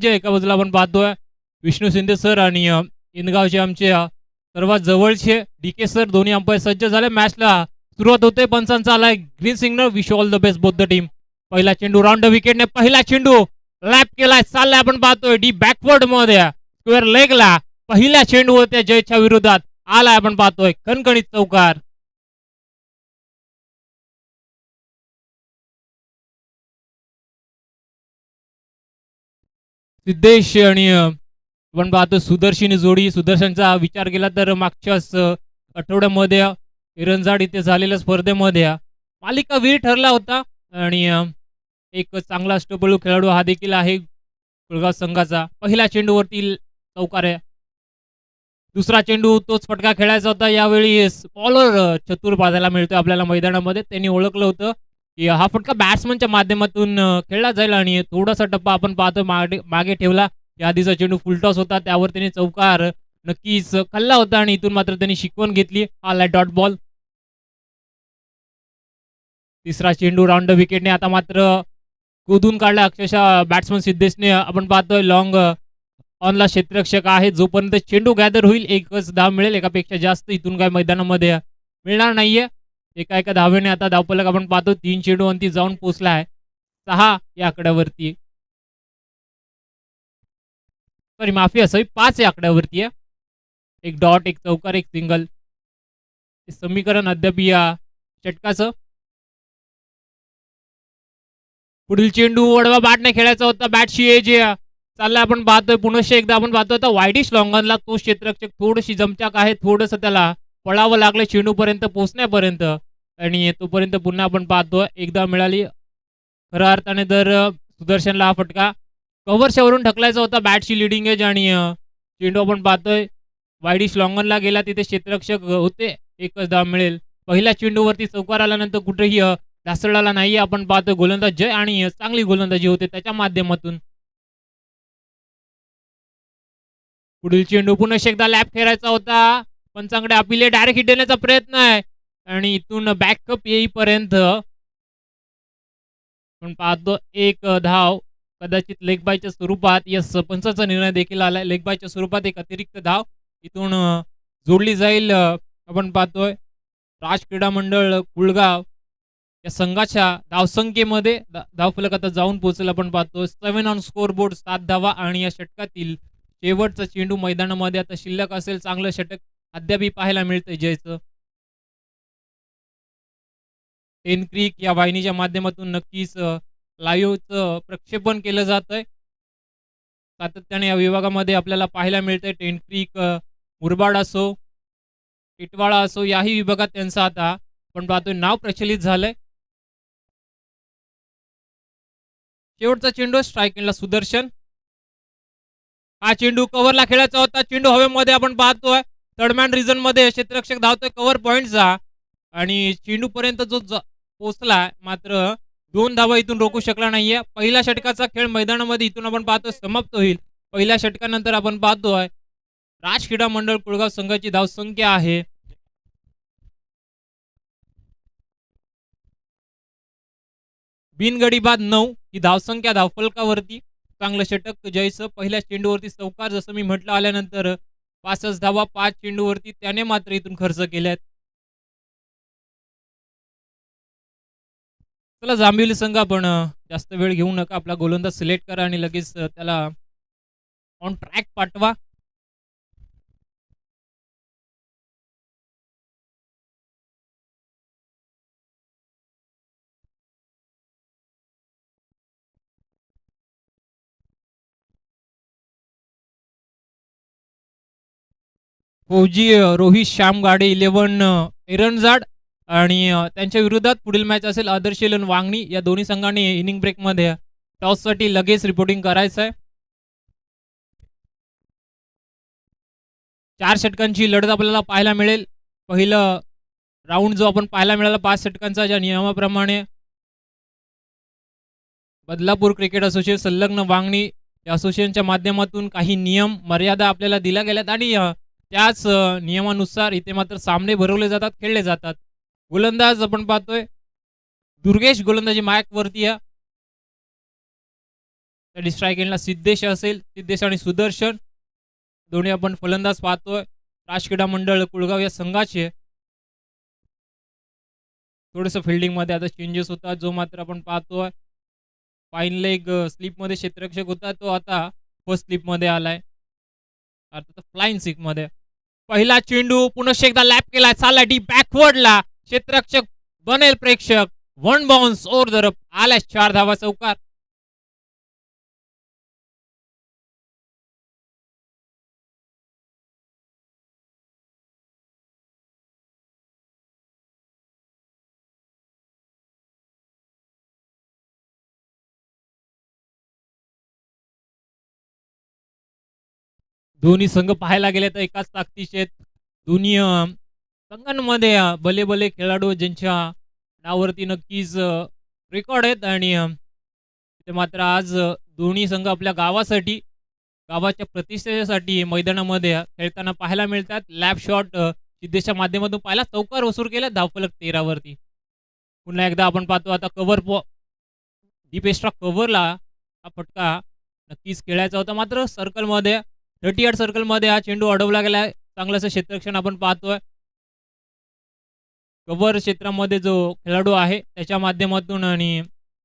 जे एका बाजूला आपण पाहतोय विष्णू शिंदे सर आणि इंदगावचे आमचे सर्वात जवळचे डी.के. सर दोन्ही अंपायर सज्ज झाले. मॅचला सुरुवात होते. पंचांचा आलाय green signal. Wish all the best both the team. पहिला चेंडू राऊंड विकेटने पहिला चेंडू लॅप केलाय. चाललाय आपण पाहतोय डी बॅकवर्ड मध्ये स्क्वेअर लेगला पहिल्या चेंडू होत्या जयच्या विरोधात आलाय आपण पाहतोय खणखणीत चौकार. सिद्धेश आणि आपण पाहतो सुदर्शनी जोडी. सुदर्शनचा विचार केला तर मागच्याच आठवड्यामध्ये इरंजाड इथे झालेल्या स्पर्धेमध्ये मालिकावीर ठरला होता आणि एक चांगला अष्टपैलू खेळाडू हा देखील आहे कुळगाव संघाचा. पहिल्या चेंडूवरती चौकार आहे. दुसरा चेंडू तोच फटका खेळायचा होता. यावेळी बॉलर चतुर पाहायला मिळतोय आपल्याला मैदानामध्ये. त्यांनी ओळखलं होतं की हा फटका बॅट्समनच्या माध्यमातून खेळला जाईल आणि थोडासा टप्पा आपण पाहतो मागे ठेवला. या आधीचा चेंडू फुलटॉस होता त्यावर त्यांनी चौकार नक्कीच खाल्ला होता आणि इथून मात्र त्यांनी शिकवण घेतली. आलाय डॉट बॉल. तिसरा चेंडू राऊंड विकेटने आता मात्र कुदून काढला अक्षरशः बॅट्समन सिद्धेशने. आपण पाहतोय लॉंग ऑनला क्षेत्ररक्षक आहे. जोपर्यंत चेंडू गॅदर होईल एकच धाव मिळेल. एकापेक्षा जास्त इथून काय मैदानामध्ये मिळणार नाहीये. एका धावेने आता धावफलक आपण पाहतो 3 चेंडू अंती जाऊन पोहोचला आहे 6 या आकड्यावरती. सॉरी माफी असावी 5 या आकड्यावरती आहे. एक डॉट एक चौकार एक सिंगल समीकरण अद्याप या षटकाचं. पुढील चेंडू वडवा बॅटने खेळायचा होता. बॅटशी एज चाललाय आपण पाहतोय पुनश्च एकदा आपण पाहतोय आता वाईडिश लॉंगनला तो क्षेत्ररक्षक थोडीशी जमचाक आहे. थोडंसं त्याला पळावं लागलं चेंडूपर्यंत पोहोचण्यापर्यंत आणि तोपर्यंत पुन्हा आपण पाहतोय एकदा मिळाली. खऱ्या अर्थाने तर सुदर्शनला हा फटका कव्हरच्या वरून ढकलायचा होता. बॅटची लिडिंग एज आणि चेंडू आपण पाहतोय वाईडिश लॉंगनला गेला. तिथे क्षेत्ररक्षक होते. एकच धाव मिळेल. पहिल्या चेंडूवरती चौकार आल्यानंतर कुठेही ढासळला नाही. आपण पाहतोय गोलंदाज जय आणि चांगली गोलंदाजी होते त्याच्या माध्यमातून. पुढील चेंडू पुन्हा एकदा लॅप खेळायचा होता. पंचांकडे अपिले डायरेक्ट हिट देण्याचा प्रयत्न आहे आणि इथून बॅकअप येईपर्यंत आपण पाहतो एक धाव कदाचित लेग बायच्या स्वरूपात. यस पंचाचा निर्णय देखील आलाय. लेग बायच्या स्वरूपात एक अतिरिक्त धाव इथून जोडली जाईल. आपण पाहतोय राज क्रीडा मंडळ कुळगाव या संघाच्या धावसंख्येमध्ये धावफलक आता जाऊन पोहोचेल. आपण पाहतो 7 ऑन स्कोर बोर्ड 7 धावा आणि या षटकातील शेवटचा चेंडू मैदानामध्ये आता शिल्लक असेल. चांगलं षटक अद्यापही पाहायला मिळतंय जयचं. टेन क्रिक या वाहिनीच्या माध्यमातून नक्कीच लाईव्हचं प्रक्षेपण केलं जात आहे. सातत्याने या विभागामध्ये आपल्याला पाहायला मिळतंय. टेन क्रिक मुरबाड असो टिटवाळा असो याही विभागात त्यांचं आता आपण पाहतोय नाव प्रचलित झालंय. शेवटचा चेंडू स्ट्रायकिंगला सुदर्शन. हा चेंडू कव्हरला खेळायचा होता. चेंडू हवेमध्ये आपण पाहतोय थर्डमॅन रिझन मध्ये क्षेत्ररक्षक धावतोय कव्हर पॉइंटचा आणि चेंडू पर्यंत जो पोहोचला मात्र 2 धावा इथून रोखू शकला नाहीये. पहिल्या षटकाचा खेळ मैदानामध्ये इथून आपण पाहतोय समाप्त होईल. पहिल्या षटकानंतर आपण पाहतोय राज क्रीडा मंडळ कुळगाव संघाची धावसंख्या आहे बिनगडी बाद 9 ही धावसंख्या धावफलकावरती. चांगलं षटक जयचं. पहिल्या चेंडूवरती चौकार जसं मी म्हटलं आल्यानंतर 5 धावा 5 चेंडूवरती त्याने मात्र इथून खर्च केल्यात. चला जांभिवली संघ आपण जास्त वेळ घेऊ नका. आपला गोलंदाज सिलेक्ट करा आणि लगेच त्याला ऑन ट्रॅक पाठवा. फौजी रोहित श्याम गाडे 11 एरनजाड आणि त्यांच्या विरोधात पुढील मॅच असेल आदर्श एलन वांगणी. या दोन्ही संघांनी इनिंग ब्रेकमध्ये टॉससाठी लगेच रिपोर्टिंग करायचं आहे. 4 षटकांची लढत आपल्याला पाहायला मिळेल. पहिलं राऊंड जो आपण पाहायला मिळाला 5 षटकांचा ज्या नियमाप्रमाणे बदलापूर क्रिकेट असोसिएशन संलग्न वांगणी या असोसिएशनच्या माध्यमातून काही नियम मर्यादा आपल्याला दिल्या गेल्यात आणि त्याच नियमानुसार इथे मात्र सामने भरवले जातात खेळले जातात. गोलंदाज आपण पाहतोय दुर्गेश गोलंदाजी मायक वरती आहे. त्या स्ट्राईक एंडला सिद्धेश असेल, सिद्धेश आणि सुदर्शन दोन्ही आपण फलंदाज पाहतोय. राजक्रीडा मंडळ कुळगाव या संघाचे थोडंसं फिल्डिंगमध्ये आता चेंजेस होतात, जो मात्र आपण पाहतोय. फाईन लेग स्लिपमध्ये क्षेत्ररक्षक होता, तो आता फर्स्ट स्लिपमध्ये आलाय. अर्थात फ्लाइंग सिक्समध्ये. पहिला चेंडू पुन्हा एकदा लॅप केलाय, चालला डीप बॅकवर्डला, क्षेत्ररक्षक बनेल प्रेक्षक. One bounce over the rough, आलाय 4 धावा चौकार. दोन्ही संघ पाहायला गेले तर एकाच ताकदीचे आहेत. दोन्ही संघांमध्ये भले भले खेळाडू ज्यांच्या नावावरती नक्कीच रेकॉर्ड आहेत आणि ते मात्र आज दोन्ही संघ आपल्या गावासाठी, गावाच्या प्रतिष्ठेसाठी मैदानामध्ये खेळताना पाहायला मिळतात. लॅप शॉट सिद्धेशच्या माध्यमातून पाहिला, चौकार वसूल केला धावफलक 13 वरती. पुन्हा एकदा आपण पाहतो आता कव्हर डीप एक्स्ट्रा कव्हरला हा फटका नक्कीच खेळायचा होता, मात्र सर्कलमध्ये 38 सर्कलमध्ये हा चेंडू अडवला गेला. चांगलंसं क्षेत्ररक्षण आपण पाहतोय. कव्हर क्षेत्रामध्ये जो खेळाडू आहे त्याच्या माध्यमातून आणि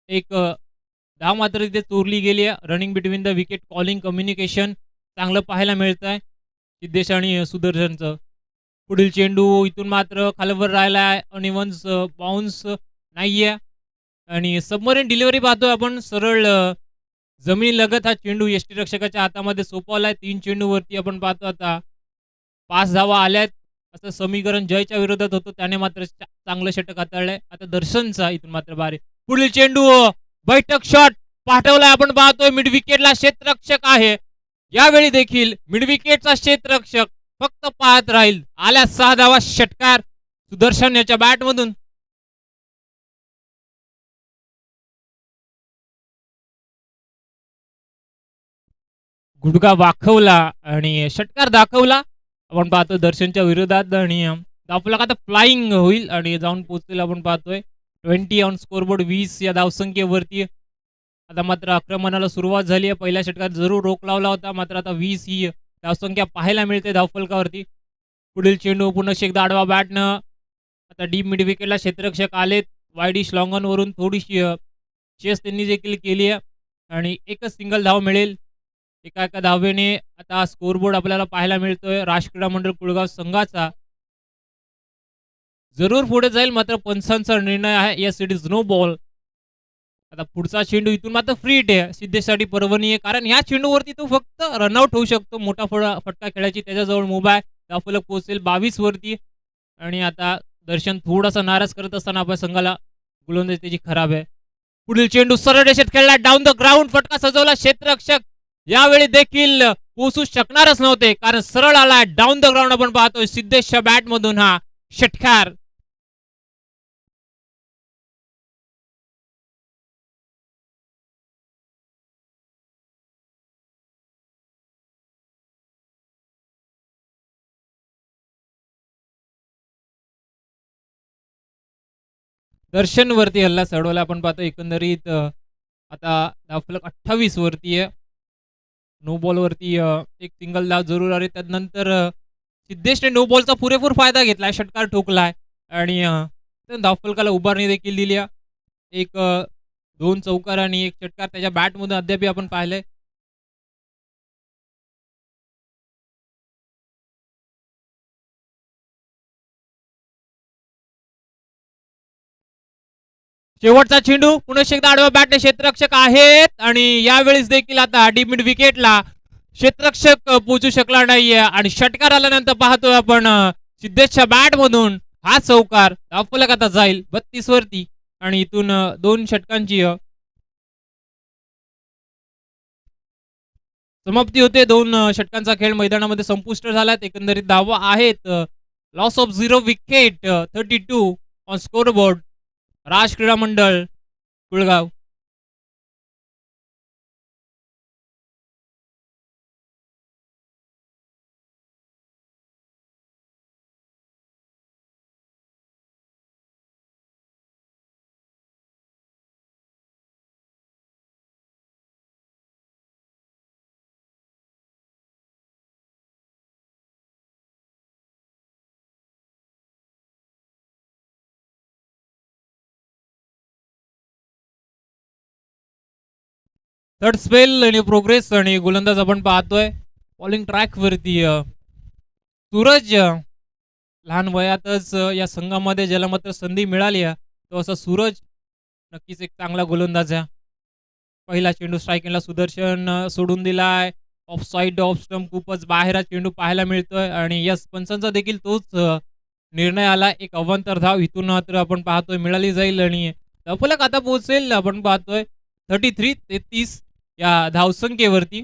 एक धाव मात्र तिथे चोरली गेली आहे. Running between the wicket calling communication चांगलं पाहायला मिळत आहे सिद्धेश आणि सुदर्शनचं. पुढील चेंडू इथून मात्र खालवर राहिला आहे, अनइव्हन बाउन्स नाहीये आणि सबमरीन डिलिव्हरी पाहतोय आपण. सरळ जमिनीलगत हा चेंडू यष्टीरक्षकाच्या हातामध्ये सोपवलाय. 3 चेंडूवरती आपण पाहतो आता 5 धावा आल्यात. असं समीकरण जयच्या विरोधात होतं, त्याने मात्र चांगलं षटक हाताळलंय. आता दर्शनचा इथून मात्र बारे. पुढील चेंडू बैठक शॉट पाठवलाय, आपण पाहतोय मिड विकेटला क्षेत्ररक्षक आहे. यावेळी देखील मिड विकेटचा क्षेत्ररक्षक फक्त पाहत राहील. आल्या 6 धावा, षटकार सुदर्शन याच्या बॅटमधून. गुडघा वाखवला आणि षटकार दाखवला. आपण पाहतो दर्शनच्या विरोधात आणि धावफलक आता फ्लाइंग होईल आणि जाऊन पोहोचेल. आपण पाहतोय 20 ऑन स्कोरबोर्ड, 20 या धावसंख्येवरती. आता मात्र आक्रमणाला सुरुवात झाली आहे. पहिल्या षटकात जरूर रोख लावला होता, मात्र आता 20 ही धावसंख्या पाहायला मिळते धावफलकावरती. पुढील चेंडू पुन्हा एकदा आडवा बॅटनं आता डीप मिड विकेटला क्षेत्ररक्षक आलेत. वाईडिश लॉंगॉनवरून थोडीशी चेस त्यांनी देखील केली आहे आणि एकच सिंगल धाव मिळेल. एका एका धावेने आता स्कोरबोर्ड आपल्याला पाहायला मिळतोय. राष्ट्रक्रीडा मंडळ कुळगाव संघाचा जरूर पुढे जाईल, मात्र पंचांचा निर्णय आहे. Yes it is no ball. आता पुढचा चेंडू इथून मात्र फ्री हिट आहे सिद्धेशसाठी, पर्वणी आहे, कारण ह्या चेंडूवरती तो फक्त रनआउट होऊ शकतो. मोठा फटका खेळायची त्याच्याजवळ मोबाईल. धावफलक पोहोचेल 22 वरती आणि आता दर्शन थोडासा नाराज करत असताना आपल्या संघाला गोलंदाजी त्याची खराब आहे. पुढील चेंडू सरळ रेषेत खेळला, डाऊन द ग्राउंड, फटका सजवला क्षेत्ररक्षक. यावेळी देखील पोहोचू शकणारच नव्हते, कारण सरळ आला डाऊन द ग्राउंड. आपण पाहतोय सिद्धेशच्या बॅट मधून हा षटकार. दर्शन वरती हल्ला चढवला. आपण पाहतो एकंदरीत आता धावफलक 28 वरती आहे. नो बॉल वरती एक सिंगल धाव जरूर आली. त्यानंतर सिद्धेशने नो बॉलचा पुरेपूर फायदा घेतलाय, षटकार ठोकलाय आणि धावफलकाला उभारणी देखील दिली आहे. एक 2 चौकार आणि एक षटकार त्याच्या बॅटमधून अद्याप आपण पाहिलंय. शेवटचा चेंडू पुन्हा एकदा आडवा बॅटने क्षेत्ररक्षक आहेत आणि यावेळेस देखील आता डीप मिड विकेटला क्षेत्ररक्षक पोहोचू शकला नाहीये आणि षटकार आल्यानंतर पाहतोय आपण सिद्धेशच्या बॅट मधून हा चौकार. धावफलक आता जाईल 32 वरती आणि इथून 2 षटकांची समाप्ती होते. 2 षटकांचा खेळ मैदानामध्ये संपुष्ट झाला. एकंदरीत धावा आहेत loss of 0 wicket 32 on scoreboard. Raj क्रीडा मंडळ कुळगाव. थर्ड स्पेल आणि प्रोग्रेस आणि गोलंदाज आपण पाहतोय बॉलिंग ट्रॅक वरती सूरज लहान वयातच या संघामध्ये ज्याला मात्र संधी मिळाली तो असा सूरज नक्कीच एक चांगला गोलंदाज आहे. पहिला चेंडू स्ट्रायकिंगला सुदर्शन सोडून दिलाय. ऑफ साईड ऑफ स्टंप खूपच बाहेर हा चेंडू पाहायला मिळतोय आणि यस पंचांचा देखील तोच निर्णय आला. एक अवांतर धाव इथून मात्र आपण पाहतोय मिळाली जाईल आणि फलक आता पोहोचेल आपण पाहतोय 33 या धावसंख्येवरती.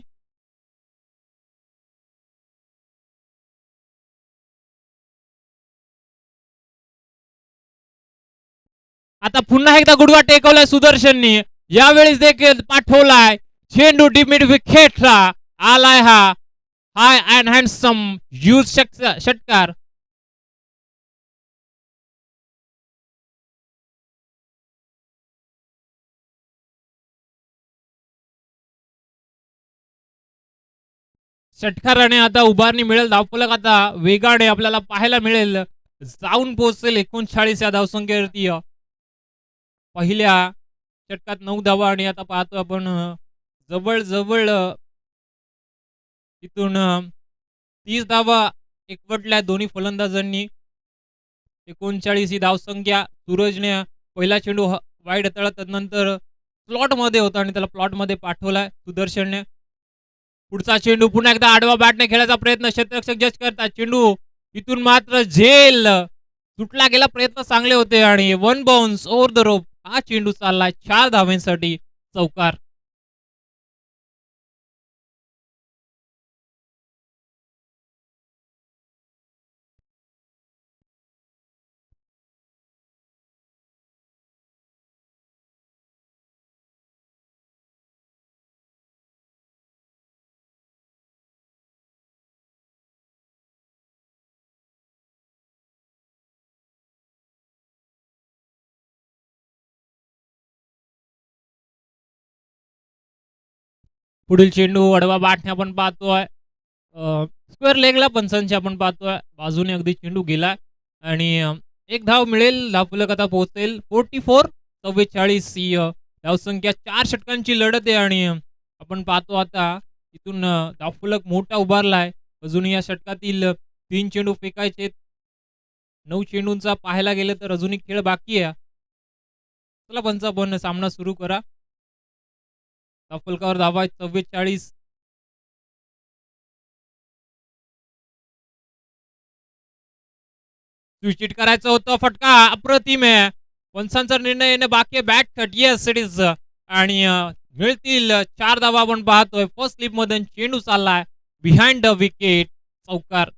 आता पुन्हा एकदा गुडघा टेकवलाय सुदर्शननी. यावेळेस देखील पाठवलाय चेंडू डीप मिड विकेटला आलाय हा हाय अँड हँडसम यूज षटकार. षटकाराने आता उभारणी मिळेल. धावफलक आता वेगाने आपल्याला पाहायला मिळेल. जाऊन पोहोचेल 39 या धावसंख्येवरती. पहिल्या षटकात 9 धावा आणि आता पाहतो आपण जवळ जवळ इथून 30 धावा एकवटल्या दोन्ही फलंदाजांनी. 39 ही धावसंख्या. सूरजने पहिला चेंडू वाईड तळत नंतर प्लॉट मध्ये होता आणि त्याला प्लॉट मध्ये पाठवलाय सुदर्शनने. पुढचा चेंडू पुन्हा एकदा आडवा बॅटने खेळायचा प्रयत्न क्षेत्ररक्षक जज करतात. चेंडू इथून मात्र झेल सुटला गेला. प्रयत्न चांगले होते आणि one bounce over the rope हा चेंडू चाललाय 4 धावांसाठी चौकार. पुढील चेंडू अडवा बाटने आपण पाहतोय स्क्वेअर लेगला पंचांची आपण पाहतोय. बाजूने अगदी चेंडू गेला आणि एक धाव मिळेल. धावफलक आता पोहोचेल 44 ही धावसंख्या. 4 षटकांची लढत आहे आणि आपण पाहतो आता इथून धावफलक मोठा उभारलाय. अजून या षटकातील 3 चेंडू फेकायचे. 9 चेंडूंचा पाहायला गेलं तर अजूनही खेळ बाकी आहे. चला पंच आपण सामना सुरू करा. धावफलकावर धावा 44. स्विच करायचं होतं. फटका अप्रतिम आहे. पंचांचा निर्णय येणे बाकी bat cut yes it is आणि मिळतील 4 धावा आपण पाहतोय. फर्स्ट स्लिप मध्ये चेंडू चाललाय बिहाइंड द विकेट चौकार.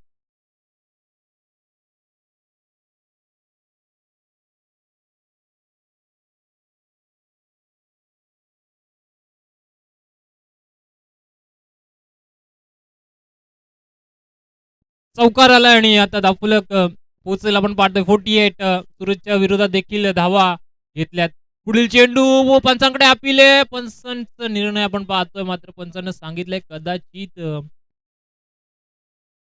चौकार आला आणि आता धावफलक पोहोचेल आपण पाहतोय 48. सूरजच्या विरोधात देखील धावा घेतल्यात. पुढील चेंडू व पंचांकडे अपील आहे. पंचांचा निर्णय आपण पाहतोय मात्र पंचांना सांगितलंय कदाचित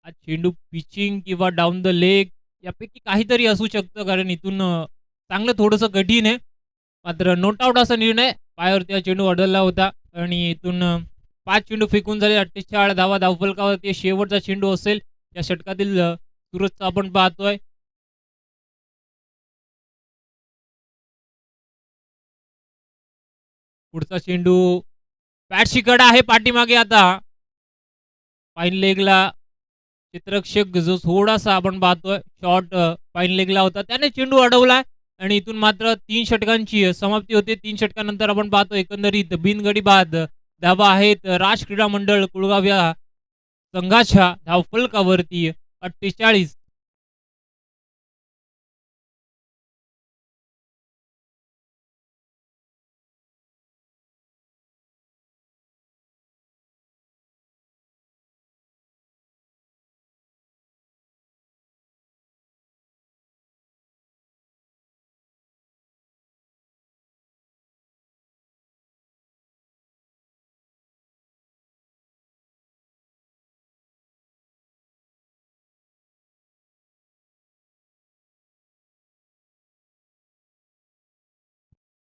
हा चेंडू पिचिंग किंवा डाऊन द लेग यापैकी काहीतरी असू शकतं कारण इथून चांगलं थोडंसं कठीण आहे. मात्र नोट आउट असा निर्णय. पायावरती हा चेंडू अडवला होता आणि इथून 5 चेंडू फेकून झाले. 48 धावा धावफलकावरती शेवटचा चेंडू असेल या षटकातील सूरजचा आपण पाहतोय. पुढचा चेंडू बॅटशी कडा आहे पाठीमागे. आता फाईन लेगला चित्रक्षक जो थोडासा आपण पाहतोय शॉर्ट फाईन लेगला होता त्याने चेंडू अडवलाय आणि इथून मात्र 3 षटकांची समाप्ती होते. 3 षटकानंतर आपण पाहतो एकंदरीत बिनगडी बाद धावा आहेत राज क्रीडा मंडळ कुळगाव या संघाच्या धावफलकावरती 48.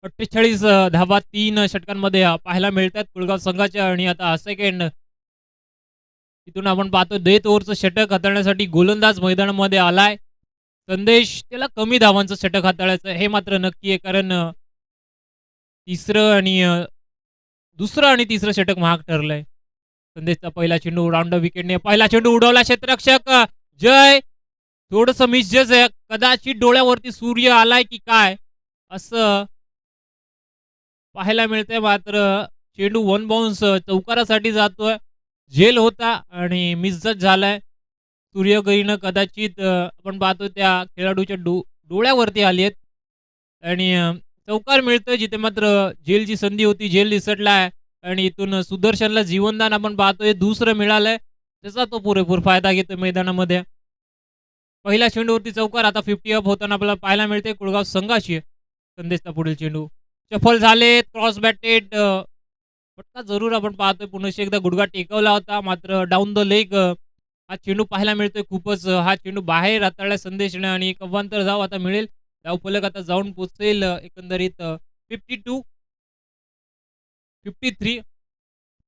48 धावा 3 षटकांमध्ये पाहायला मिळतात कुळगाव संघाच्या. आणि आता सेकंड इथून आपण पाहतो डेथ ओव्हरचं षटक हाताळण्यासाठी गोलंदाज मैदानामध्ये आलाय. संदेश त्याला कमी धावांचं षटक हाताळायचं हे मात्र नक्की आहे, कारण तिसरं आणि दुसरं आणि तिसरं षटक महाग ठरलंय. संदेशचा पहिला चेंडू राऊंड विकेटने पहिला चेंडू उडवला. क्षेत्ररक्षक जय थोडस मिसजज आहे, कदाचित डोळ्यावरती सूर्य आलाय की काय असं पाहायला मिळतंय. मात्र चेंडू वन बाउन्स चौकारासाठी जातोय. झेल होता आणि मिसजज झालाय. सूर्यकिरणं कदाचित आपण पाहतो त्या खेळाडूच्या डोळ्यावरती आली आहेत आणि चौकार मिळतोय, जिथे मात्र झेलची संधी होती. झेल निसटलाय आणि इथून सुदर्शनला जीवनदान आपण पाहतोय दुसरं मिळालंय. त्याचा तो पुरेपूर फायदा घेतोय मैदानामध्ये. पहिल्या चेंडूवरती चौकार. आता 50 अप होताना आपल्याला पाहायला मिळते कुळगाव संघाची. संदेशचा पुढील चेंडू सफल झाले. क्रॉस बॅटेड फटका जरूर आपण पाहतोय. पुन्हा एकदा गुडघा टेकवला होता, मात्र डाऊन द लेग हा चेंडू पाहायला मिळतोय. खूपच हा चेंडू बाहेर हाताळला संदेशने आणि एक अवांतर धाव आता मिळेल. धावफलक आता जाऊन पोहोचेल एकंदरीत 52 53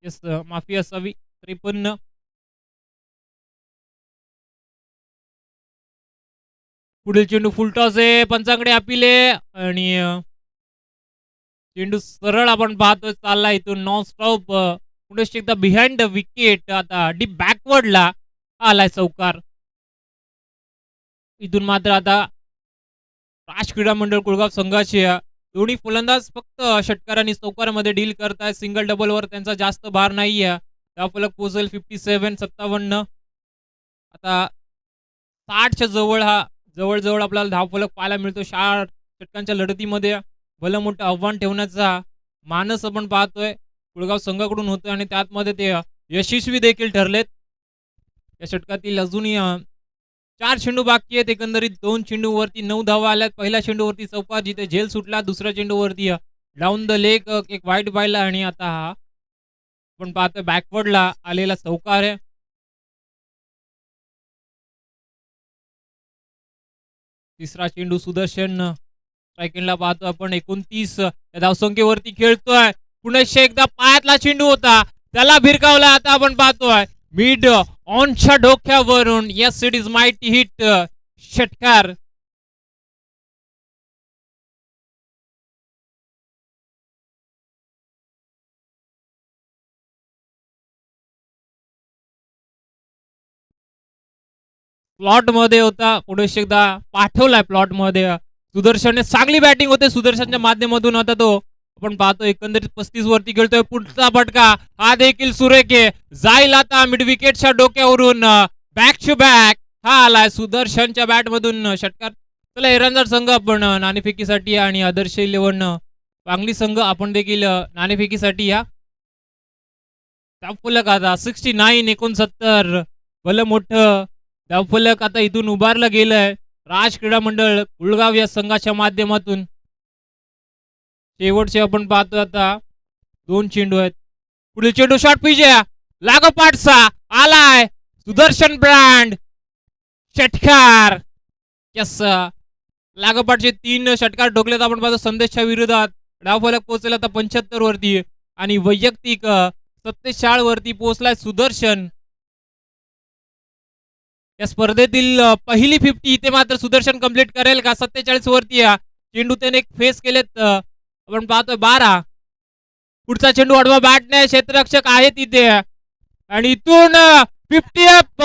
येस माफी असावी 53. पुढील चेंडू फुलटॉस आहे. पंचांकडे अपील आहे आणि चेंडू सरळ आपण पाहतोय चालला इथून नॉन स्टॉप. पुढे एकदा बिहाइंड द विकेट. आता डीप बॅकवर्डला आलाय चौकार. इथून मात्र आता राज क्रीडा मंडळ कुळगाव संघाचे दोन्ही फलंदाज फक्त षटकार आणि चौकारामध्ये डील करतायत. सिंगल डबलवर त्यांचा जास्त भार नाहीये. धावफलक पोहोचेल 57 आता 60च्या जवळ हा जवळ आपल्याला धावफलक पाहायला मिळतो. 60 षटकांच्या लढतीमध्ये भलं मोठं आव्हान ठेवण्याचा मानस आपण पाहतोय कुळगाव संघाकडून होतोय आणि त्यातमध्ये ते यशस्वी देखील ठरलेत. या षटकातील अजूनही 4 चेंडू बाकी आहेत. एकंदरीत 2 चेंडूवरती 9 धावा आल्यात. पहिल्या चेंडूवरती चौकार जिथे झेल सुटला. दुसऱ्या चेंडूवरती डाऊन द लेग एक वाईट पाहिला आणि आता हा आपण पाहतोय बॅकवर्डला आलेला चौकार आहे. तिसरा चेंडू सुदर्शन स्ट्रायकिंगला पाहतो आपण. 29 या धावसंख्येवरती खेळतोय. पुन्हा एकदा पायातला चेंडू होता, त्याला भिरकावला. आता आपण पाहतोय मिड ऑनच्या डोक्यावरून. Yes it is mighty hit. षटकार. प्लॉट मध्ये होता. पुढे एकदा पाठवलाय प्लॉट मध्ये. सुदर्शनने चांगली बॅटिंग होते. सुदर्शनच्या माध्यमातून होता तो आपण पाहतो. एकंदरीत 35 वरती खेळतोय. पुढचा फटका हा देखील सुरेख आहे. जाईल आता मिड विकेटच्या डोक्यावरून. बॅक टू बॅक हा आलाय सुदर्शनच्या बॅट मधून षटकार. चला एरंदार संघ आपण नाणेफेकीसाठी आणि आदर्श 11 पांगली संघ आपण देखील नाणेफेकीसाठी या. धावफलक आता 69 भलं मोठं धावफलक आता इथून उभारलं गेलंय राज क्रीडा मंडळ कुळगाव या संघाच्या माध्यमातून. शेवटचे आपण पाहतो आता 2 चेंडू आहेत. पुढील चेंडू शॉट पिच लागोपाठचा आलाय सुदर्शन ब्रँड. षटकार. यस लागोपाठचे 3 षटकार ठोकलेत आपण पाहतो संदेशच्या विरोधात. धावफलक पोहोचेल आता 75 वरती आणि वैयक्तिक 47 वरती पोहोचलाय सुदर्शन. या स्पर्धेतील पहिली 50 इथे मात्र सुदर्शन कंप्लीट करेल का? 47 वरती चेंडू त्याने फेस केलेत आपण पाहतोय 12. पुढचा चेंडू अडवा बॅटने. क्षेत्ररक्षक आहे तिथे आणि इथून 50 अप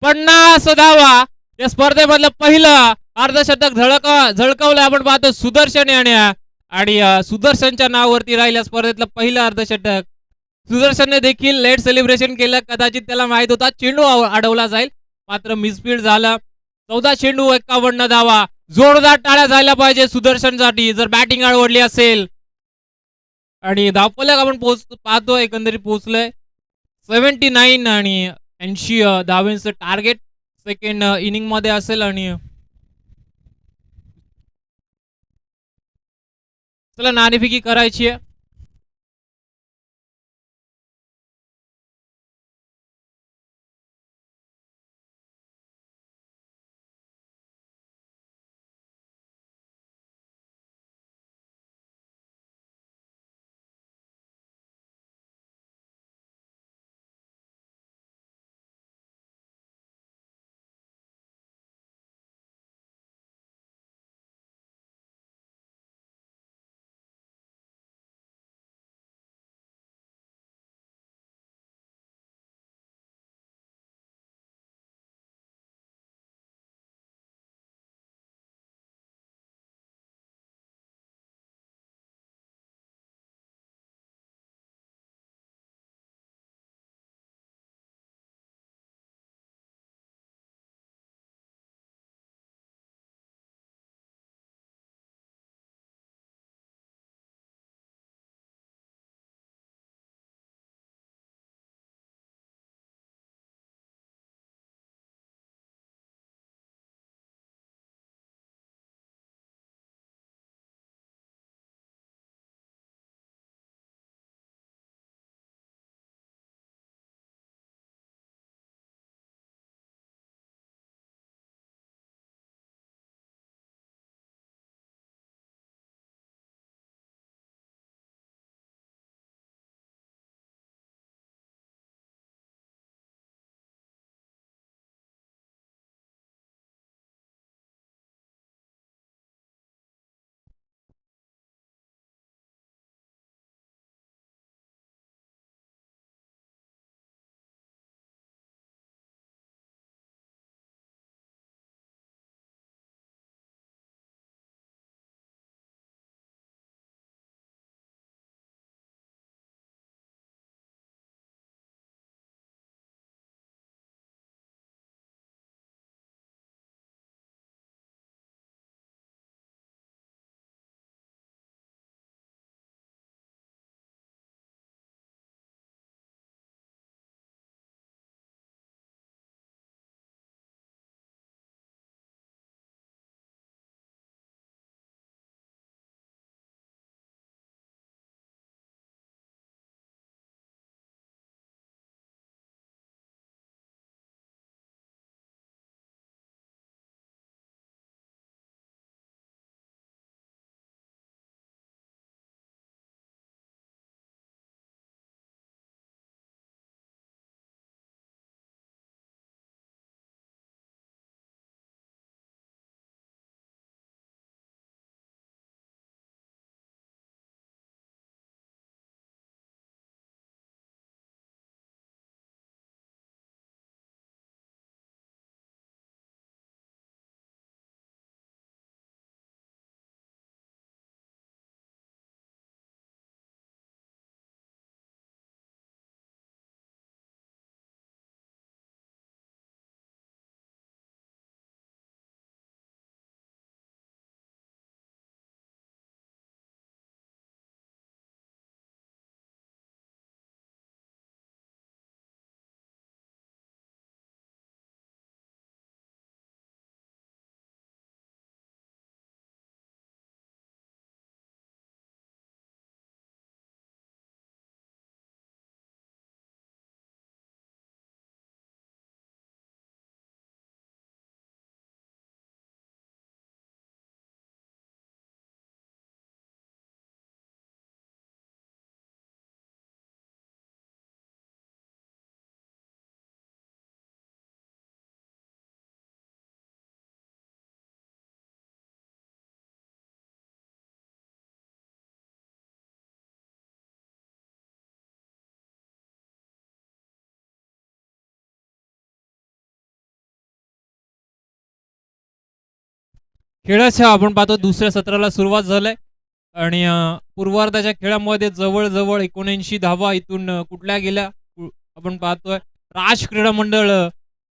50 धावा. या स्पर्धेमधलं पहिलं अर्धशतक झळकवलं आपण पाहतो सुदर्शन आणि सुदर्शनच्या नावावरती राहील या स्पर्धेतलं पहिलं अर्धशतक. सुदर्शनने देखील लेट सेलिब्रेशन केलं. कदाचित त्याला माहित होता चेंडू अडवला जाईल, मात्र मिसफील्ड झाला. 14 चेंडू 51 धावा. जोरदार टाळ्या झाल्या पाहिजे सुदर्शनसाठी जर बॅटिंग आवडली असेल. आणि धावफलक आपण पाहतो एकंदरीत पोहोचलंय 79 आणि 80 धावांचं टार्गेट सेकंड इनिंग मध्ये असेल. आणि चला नाणेफेकी करायची आहे. खेळाच्या आपण पाहतो दुसऱ्या सत्राला सुरुवात झालंय आणि पूर्वार्धाच्या खेळामध्ये जवळ-जवळ 79 धावा इथून कुठल्या गेल्या आपण पाहतोय राज क्रीडा मंडळ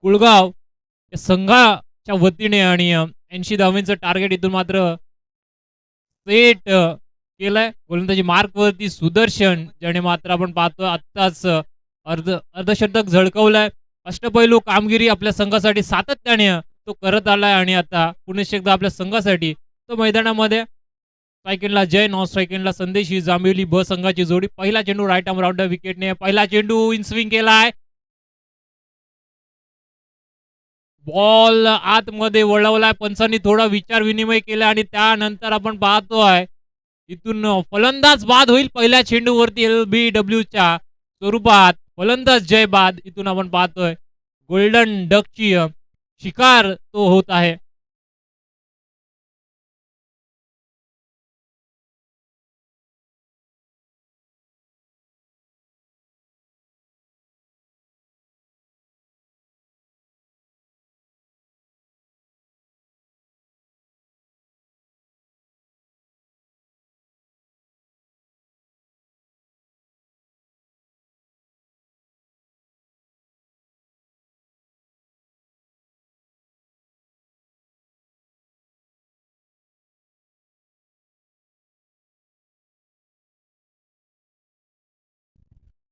कुळगाव या संघाच्या वतीने आणि 80 धावांचं टार्गेट इथून मात्र सेट केलंय. गोलंदाजी मार्कवरती सुदर्शन ज्याने मात्र आपण पाहतोय आत्ताच अर्धशतक झळकवलंय. अष्टपैलू कामगिरी आपल्या संघासाठी सातत्याने तो करत आलाय आणि आता पुन्हा एकदा आपल्या संघासाठी तो मैदानामध्ये स्ट्रायकिंगला जय नॉन स्ट्रायकिंगला संदेश ही जांभिवली ब संघाची जोडी. पहिला चेंडू राईट आर्म राऊंडर विकेटने पहिला चेंडू इन स्विंग केलाय. बॉल आतमध्ये वळवलाय. पंचांनी थोडा विचार विनिमय केला आणि त्यानंतर आपण पाहतोय इथून फलंदाज बाद होईल पहिल्या चेंडूवरती LBWच्या स्वरूपात फलंदाज जय बाद इथून आपण पाहतोय गोल्डन डकची शिकार तो होत आहे.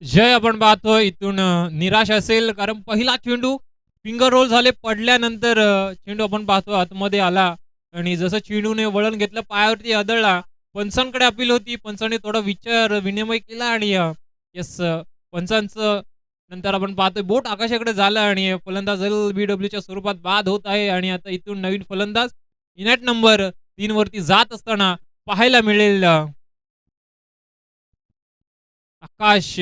जय आपण पाहतोय इथून निराश असेल कारण पहिला चेंडू फिंगर रोल झाले पडल्यानंतर चेंडू आपण पाहतो आतमध्ये आला आणि जसं चेंडूने वळण घेतलं पायावरती आदळला. पंचांकडे अपील होती. पंचांनी थोडा विचार विनिमय केला आणि यस पंचांचं नंतर आपण पाहतोय बोट आकाशाकडे झालं आणि फलंदाज LBWच्या स्वरूपात बाद होत आहे आणि आता इथून नवीन फलंदाज इनॅट नंबर 3 वरती जात असताना पाहायला मिळेल आकाश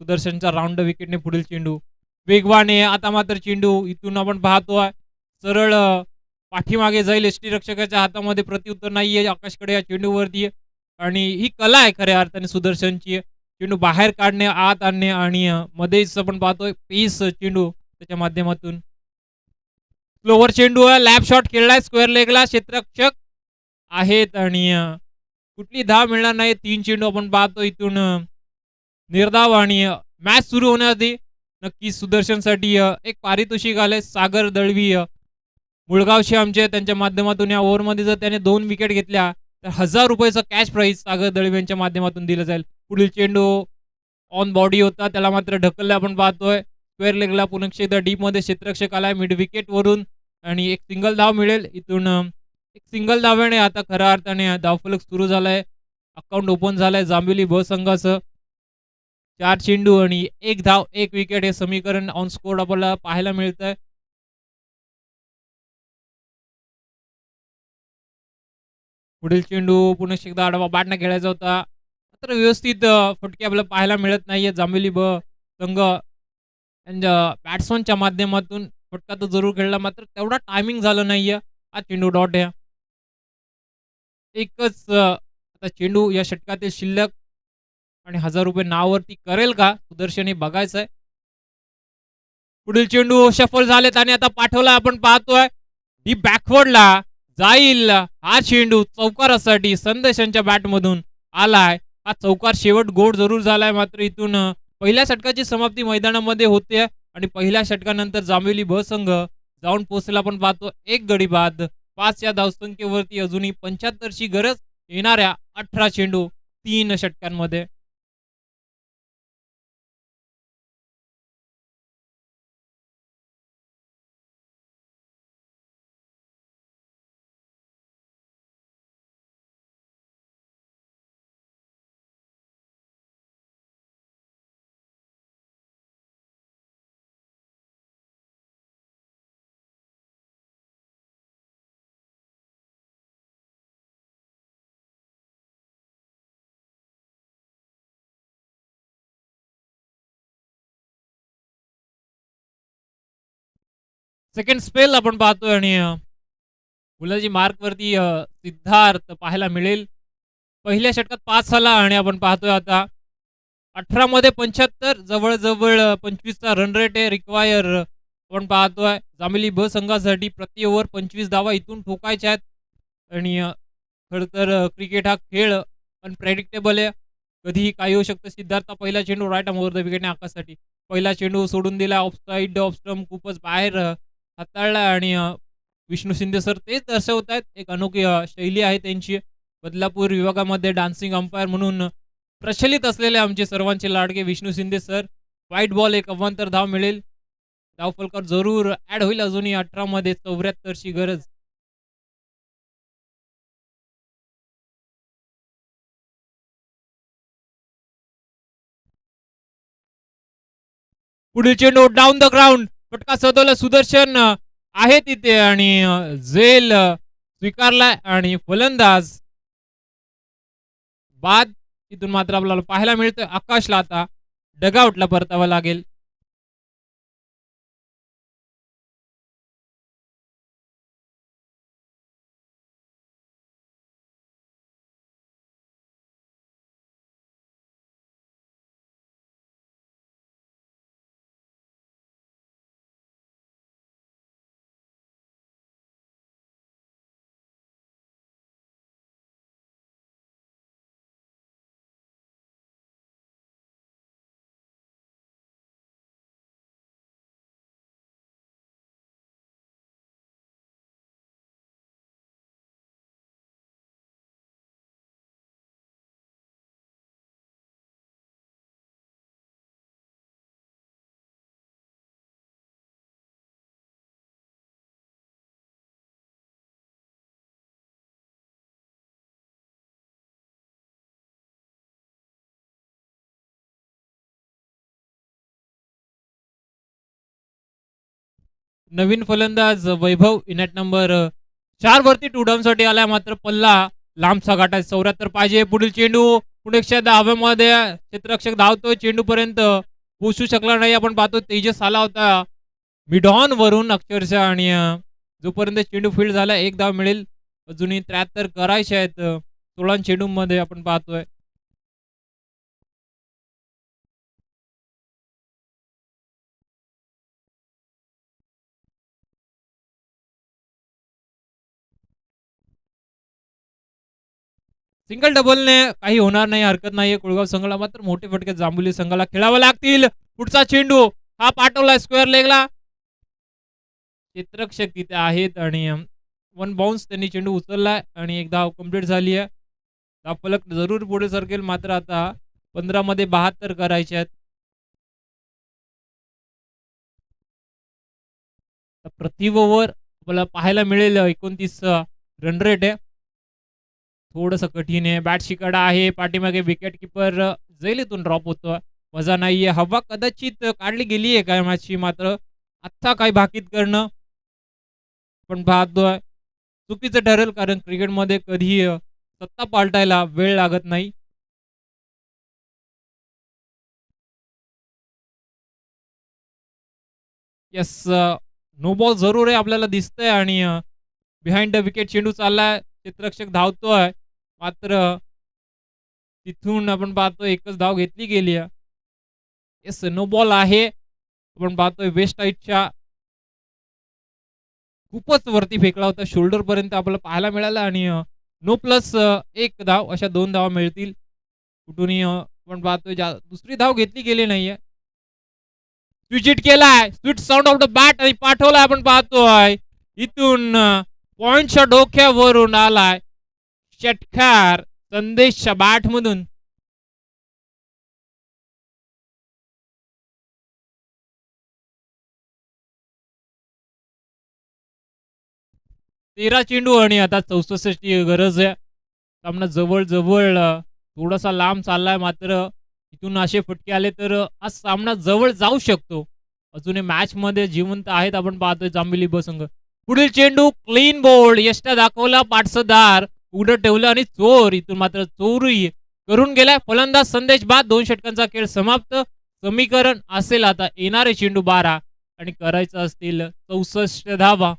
सुदर्शनचा राऊंड विकेटने पुढील चेंडू वेगवाने आता मात्र चेंडू इथून आपण पाहतोय सरळ पाठीमागे जाईल. एसटी रक्षकाच्या हातामध्ये प्रत्युत्तर नाहीये आकाशकडे या चेंडूवरती आणि ही कला आहे खऱ्या अर्थाने सुदर्शनची. चेंडू बाहेर काढणे आत आणणे आणि मध्येच आपण पाहतोय पेस चेंडू त्याच्या माध्यमातून स्लोवर चेंडू लॅप शॉट खेळलाय स्क्वेअर लेगला क्षेत्ररक्षक आहेत आणि कुठली धाव मिळणार नाही. 3 चेंडू आपण पाहतो इथून निर्धाव आणि मॅच सुरू होण्याआधी नक्कीच सुदर्शनसाठी एक पारितोषिक आलंय. सागर दळवी मुळगावशी आमचे त्यांच्या माध्यमातून या ओव्हरमध्ये जर त्याने 2 विकेट घेतल्या तर 1000 रुपयाचं कॅश प्राईज सागर दळवी यांच्या माध्यमातून दिलं जाईल. पुढील चेंडू ऑन बॉडी होता त्याला मात्र ढकललं आपण पाहतोय स्क्वेअर लेगला पुन्हा एकदा डीपमध्ये क्षेत्ररक्षक आलाय मिड विकेट वरून आणि एक सिंगल धाव मिळेल इथून. एक सिंगल धावेने आता खऱ्या अर्थाने धावफलक सुरू झालाय. अकाउंट ओपन झालंय जांभिवली ब संघाचं. 4 चेंडू आणि 1 धाव 1 विकेट हे समीकरण ऑन स्कोर आपल्याला पाहायला मिळतंय. पुढील चेंडू पुन्हा एकदा आडवा बॅटने खेळायचा होता मात्र व्यवस्थित फटके आपल्याला पाहायला मिळत नाहीये. जांभिवली ब संघ त्यांच्या बॅट्समनच्या माध्यमातून फटका तर जरूर खेळला मात्र तेवढा टायमिंग झालं नाहीये. हा चेंडू डॉट आहे. एकच आता चेंडू या षटकातील शिल्लक आणि 1000 रुपये नावावरती करेल का सुदर्शन हे बघायचं आहे. पुढील चेंडू सफल झालेत आणि आता पाठवला आपण पाहतोय डी बॅकवर्डला जाईल. हा चेंडू चौकारासाठी संदेशांच्या बॅटमधून आलाय. हा चौकार शेवट गोड जरूर झालाय मात्र इथून पहिल्या षटकाची समाप्ती मैदानामध्ये होते आणि पहिल्या षटकानंतर जांभिवली ब संघ जाऊन पोहोचला. आपण पाहतो 1 गडी बाद 5 या धावसंख्येवरती अजूनही 75ची गरज येणाऱ्या 18 चेंडू 3 षटकांमध्ये. सेकंड स्पेल आपण पाहतोय आणि गुलाजी मार्कवरती सिद्धार्थ पाहायला मिळेल. पहिल्या षटकात 5 झाला आणि आपण पाहतोय आता 18 मध्ये 75 जवळ जवळ 25चा रन रेट आहे रिक्वायर आपण पाहतोय जांभेली ब संघासाठी प्रति ओव्हर 25 धावा इथून ठोकायच्या आहेत. आणि खरं तर क्रिकेट हा खेळ अनप्रेडिक्टेबल आहे. कधीही काही होऊ शकतं. सिद्धार्थ पहिला चेंडू राईट आर्म ओव्हर द विकेटने आकाशसाठी. पहिला चेंडू सोडून दिला ऑफ साइड ऑफ स्टंप खूपच बाहेर हाताळला आणि विष्णू शिंदे सर तेच दर्शवतायत. एक अनोखी शैली आहे त्यांची. बदलापूर विभागामध्ये डान्सिंग अंपायर म्हणून प्रचलित असलेले आमचे सर्वांचे लाडके Vishnu Shinde sir. White ball एक अवांतर धाव मिळेल. धावफलकावर जरूर ॲड होईल अजूनही 18 मध्ये 74 ची गरज. पुढील चेंडू डाऊन द ग्राउंड फटका सदवला सुदर्शन आहे तिथे आणि झेल स्वीकारलाय आणि फलंदाज बाद. तिथून मात्र आपल्याला पाहायला मिळतं आकाशला आता डगआउटला परतावं लागेल. नवीन फलंदाज वैभव इनॅट नंबर 4 वरती टू डाऊन साठी आलाय. मात्र पल्ला लांबचा गाठायचा 74 पाहिजे. पुढील चेंडू पुढे हवेमध्ये क्षेत्ररक्षक धावतोय चेंडू पर्यंत पोहोचू शकला नाही. आपण पाहतो तेजस आला होता मिडॉन वरून अक्षरशः आणि जोपर्यंत चेंडू फील्ड झाला एक धाव मिळेल. अजूनही 73 करायचे आहेत 16 चेंडू मध्ये आपण पाहतोय. सिंगल डबलने काही होणार नाही हरकत नाहीये. कुळगाव संघाला मात्र मोठे फटके जांभुली संघाला खेळावे लागतील. पुढचा चेंडू हा पाठवलाय स्क्वेअर लेगला. क्षेत्ररक्षक तिथे आहेत आणि वन बाउन्स त्यांनी चेंडू उचललाय आणि एक धाव कंप्लीट झाली आहे. धावफलक जरूर पुढे सरकेल मात्र आता 15 मध्ये 72 करायचे आहेत. प्रति ओव्हर आपल्याला पाहायला मिळेल 29 रन रेट आहे. थोडंसं कठीण आहे. बॅट शिकाडा आहे. पाठीमागे विकेट किपर जैल इथून ड्रॉप होतो. मजा नाहीये. हवा कदाचित काढली गेली आहे काय मॅचची मात्र आत्ता काही भाकीत करणं पण पाहतोय चुकीचं ठरेल कारण क्रिकेटमध्ये कधी सत्ता पालटायला वेळ लागत नाही. येस नो बॉल जरूर आहे आपल्याला दिसतंय आणि बिहाइंड द विकेट चेंडू चाललाय. क्षेत्ररक्षक धावतोय मात्र तिथून आपण पाहतोय एकच धाव घेतली गेली आहे. येस नो बॉल आहे. आपण पाहतोय वेस्ट साईडच्या खूपच वरती फेकला होता शोल्डर पर्यंत आपल्याला पाहायला मिळालं आणि नो प्लस एक धाव अशा 2 धावा मिळतील. कुठूनही आपण पाहतोय दुसरी धाव घेतली गेली नाहीये. स्विच हिट केलाय sweet sound of the bat आणि पाठवलाय आपण पाहतोय इथून पॉइंटच्या डोक्यावरून आलाय षटकार संदेशच्या बॅट मधून. 13 चेंडू आणि आता 64 ची गरज आहे. सामना जवळ थोडासा लांब चाललाय मात्र इथून असे फटके आले तर हा सामना जवळ जाऊ शकतो. अजूनही मॅच मध्ये जिवंत आहेत आपण पाहतोय जांभेली ब संघ. पुढील चेंडू क्लीन बोल्ड यष्टा दाखवला पाठसदार उघडं ठेवलं आणि चोर इथून मात्र चोरी करून गेलाय फलंदाज संदेश बाद. 2 षटकांचा खेळ समाप्त. समीकरण असेल आता येणारे चेंडू 12 आणि करायचं असतील 64 धावा.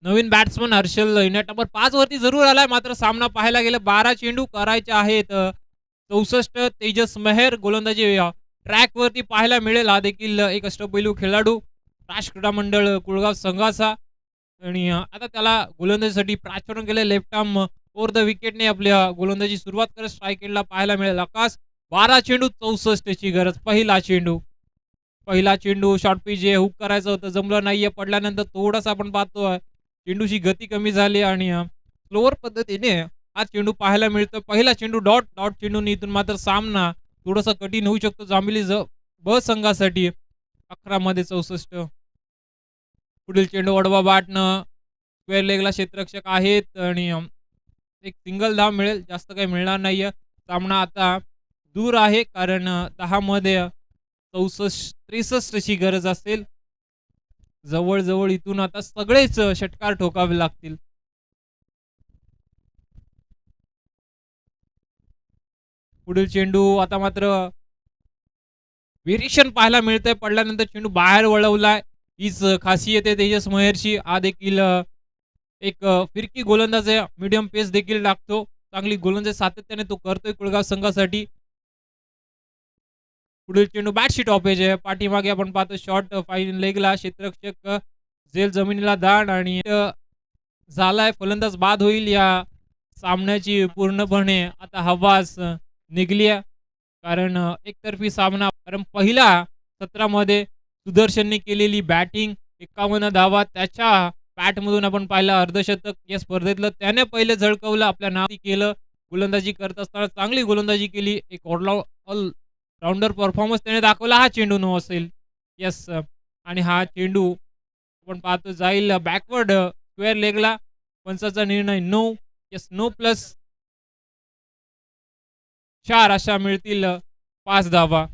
नवीन बॅट्समन हर्षल इंडिया टप्पर 5 वरती जरूर आलाय, मात्र सामना पाहायला गेलं 12 चेंडू करायचे आहेत. 64 तेजस मेहर गोलंदाजी ट्रॅकवरती पाहायला मिळेल. हा देखील एक अष्टपैलू खेळाडू राष्ट्र क्रीडा मंडळ कुळगाव संघाचा. आणि आता त्याला गोलंदाजीसाठी प्राचारण केलं. लेफ्ट आर्म ओव्हर द विकेटने आपल्या गोलंदाजी सुरुवात करत स्ट्राईक एंडला पाहायला मिळेल. आकाश 12 चेंडू 64 ची गरज. पहिला चेंडू शॉर्ट पिच आहे, हुक करायचं होतं, जमलं नाहीये. पडल्यानंतर थोडासा आपण पाहतोय चेंडूची गती कमी झाली आणि स्लोअर पद्धतीने हा चेंडू पाहायला मिळतो. पहिला चेंडू डॉट चेंडून इथून मात्र सामना थोडासा कठीण होऊ शकतो जांभेली ब संघासाठी. 11 मध्ये 64. पुढील चेंडू वडवा बॅटनं स्क्वेअर लेगला क्षेत्ररक्षक आहेत आणि एक सिंगल धाव मिळेल, जास्त काही मिळणार नाहीये. सामना आता दूर आहे कारण 10 मध्ये 63 ची गरज असेल. जवळ इथून आता सगळेच षटकार ठोकावे लागतील. पुढील चेंडू आता मात्र व्हेरिएशन पाहायला मिळतंय. पडल्यानंतर चेंडू बाहेर वळवलाय. हीच खासियत आहे तेजस महेरची. हा देखील एक फिरकी गोलंदाज आहे. मीडियम पेस देखील टाकतो. चांगली गोलंदाजी सातत्याने तो करतोय कुळगाव संघासाठी. पुढील चेंडू बॅटशी टॉपेज आहे. पाठीमागे आपण पाहतो शॉर्ट फाईन लेगला क्षेत्ररक्षक झेल जमिनीला दांड आणि झालाय. फलंदाज बाद होईल. या सामन्याची पूर्णपणे आता हवास निघली आहे कारण एकतर्फी सामना. कारण पहिल्या सत्रामध्ये सुदर्शनने केलेली बॅटिंग 51 धावा त्याच्या बॅटमधून आपण पाहिलं अर्धशतक या स्पर्धेतलं त्याने पहिले झळकवलं, आपल्या नावाती केलं. गोलंदाजी करत असताना चांगली गोलंदाजी केली. एक ऑल राऊंडर परफॉर्मन्स त्याने दाखवला. हा चेंडू नो असेल. येस. आणि हा चेंडू आपण पाहतो जाईल बॅकवर्ड स्क्वेअर लेगला. पंचाचा निर्णय नो. येस, नो प्लस 4 अशा मिळतील 5 धावा.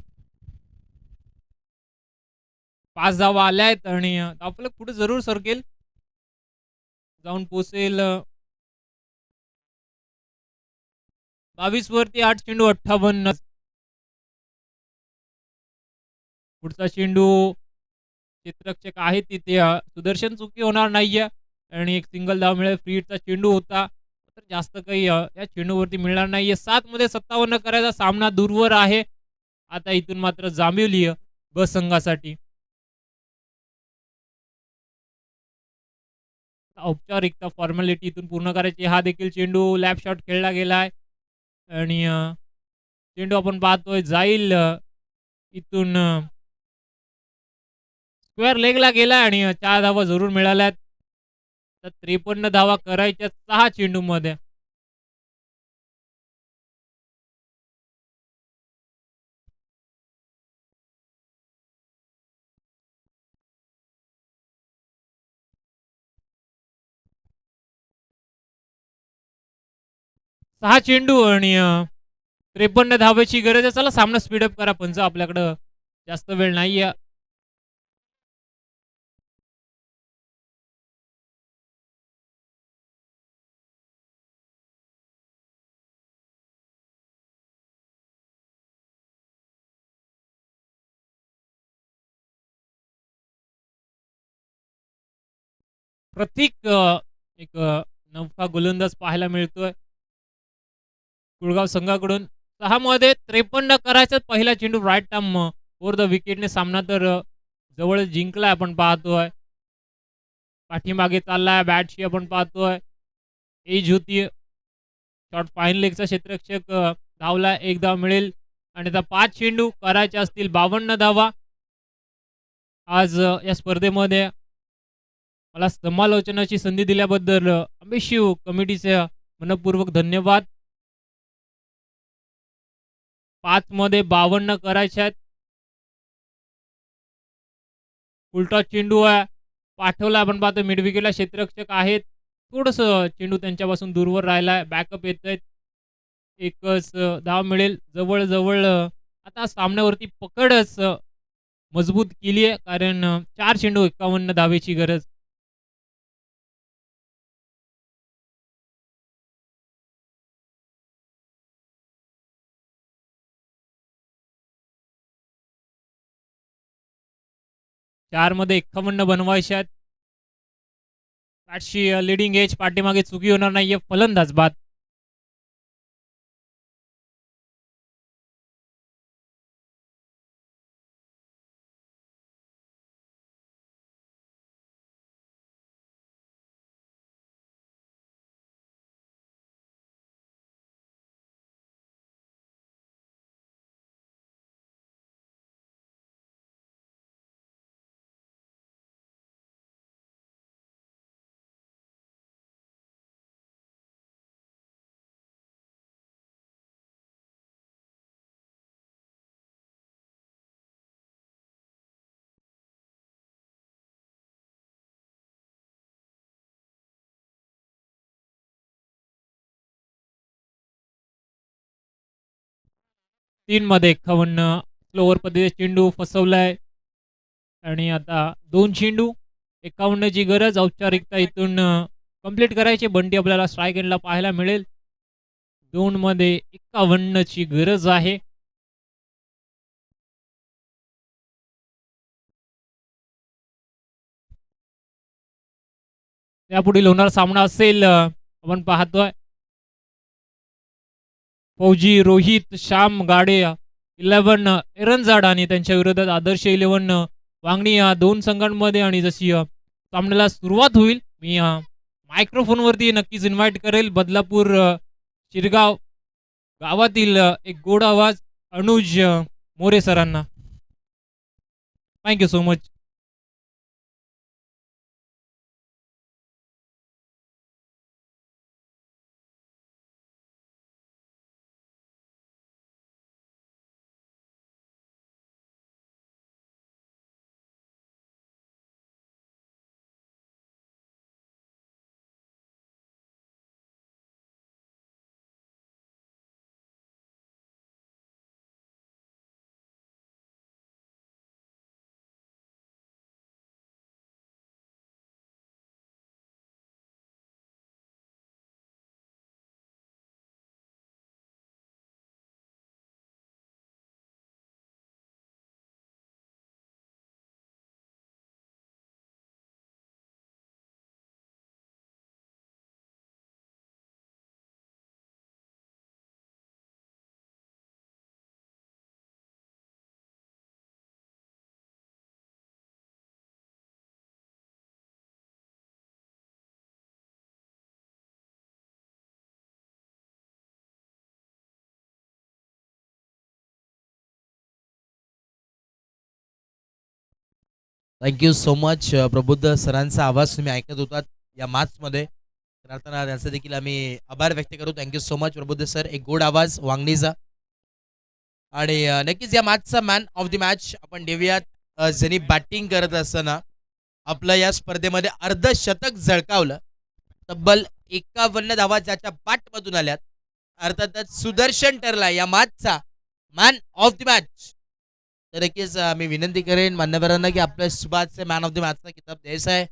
5 धावा आल्या आहेत आणि आपलं पुढे जरूर सरकेल, जाऊन पोचेल 22 वरती. 8 चेंडू 58. पुढचा चेंडू क्षेत्ररक्षक आहे तिथे सुदर्शन चुकी होणार नाहीये आणि एक सिंगल धाव मिळेल. फ्री हिटचा चेंडू होता, तर जास्त काही या चेंडूवरती मिळणार नाहीये. 7 मध्ये 57 करायचा सामना दूरवर आहे आता इथून मात्र जांभिवली ब संघासाठी. औपचारिकता फॉर्मॅलिटी इथून पूर्ण करायची. हा देखील चेंडू लॅप शॉट खेळला गेलाय आणि चेंडू आपण पाहतोय जाईल इथून स्क्वेअर लेगला गेला आणि 4 धावा जरूर मिळाल्यात. तर 53 धावा करायच्या 6 चेंडूमध्ये. सहा चेंडू आणि 53 धावेची गरज आहे. चला सामना स्पीडअप करा पंच, आपल्याकडं जास्त वेळ नाहीये. प्रतीक एक नवखा गोलंदाज पाहायला मिळतोय कुळगाव संघाकडून. 6 मध्ये 53 करायचं. पहिला चेंडू राईट आर्म ओव्हर द विकेटने सामना तर जवळ जिंकलाय आपण पाहतोय. पाठीमागे चाललाय बॅटशी आपण पाहतोय. एज होती. Short fine लेगचा क्षेत्ररक्षक धावला. 1 धाव मिळेल आणि आता 5 चेंडू करायचे असतील 52 धावा. आज या स्पर्धेमध्ये मला समालोचनाची संधी दिल्याबद्दल अमेशिव कमिटीचे मनपूर्वक धन्यवाद. 5 मध्ये 52 करायचे आहेत. उलटा चेंडू आहे पाठवला आपण पाहतो मिड विकेटला. क्षेत्ररक्षक आहेत. थोडस चेंडू त्यांच्यापासून दूरवर राहिलाय. बॅकअप येत आहेत. एकच धाव मिळेल. जवळ आता सामन्यावरती पकडच मजबूत केली आहे कारण 4 चेंडू 51 धावेची गरज. चार मध्ये 51 बनवायचे आहेत. बॅटशी लिडिंग एज, पाठीमागे चुकी होणार नाहीये. फलंदाज बाद. तीन मध्ये 51 स्लोवर पद्धतीने चेंडू फसवलाय आणि आता 2 चेंडू 51 ची गरज. औपचारिकता इथून कंप्लीट करायची. बंटी आपल्याला स्ट्राईक एंडला पाहायला मिळेल. 2 मध्ये 51 ची गरज आहे. यापुढील होणार सामना असेल आपण पाहतोय फौजी रोहित श्याम गाडे 11 एरनजाड आणि त्यांच्या विरोधात आदर्श 11 वांगणी या दोन संघांमध्ये. आणि जशी सामन्याला सुरुवात होईल मी मायक्रोफोनवरती नक्कीच इन्व्हाइट करेल बदलापूर शिरगाव गावातील एक गोड आवाज अनुज मोरे सरांना. Thank you so much. Thank you so much. प्रबुद्ध सरांचा आवाज तुम्ही ऐकत होतात या मॅचमध्ये. त्यांचा देखील आम्ही आभार व्यक्त करू. थँक्यू सो मच प्रबुद्ध सर. एक गोड आवाज वांगणीचा. आणि नक्कीच या मॅचचा मॅन ऑफ द मॅच आपण देऊयात ज्यांनी बॅटिंग करत असताना आपलं या स्पर्धेमध्ये अर्धशतक झळकावलं. तब्बल 51 धावा ज्याच्या बॅटमधून आल्यात. अर्थातच सुदर्शन ठरला या मॅचचा मॅन ऑफ द मॅच. तर नक्कीच मी विनंती करेन मान्यवरांना की आपल्या सुभाषचे मॅन ऑफ द मॅचचा किताब द्यायचा आहे.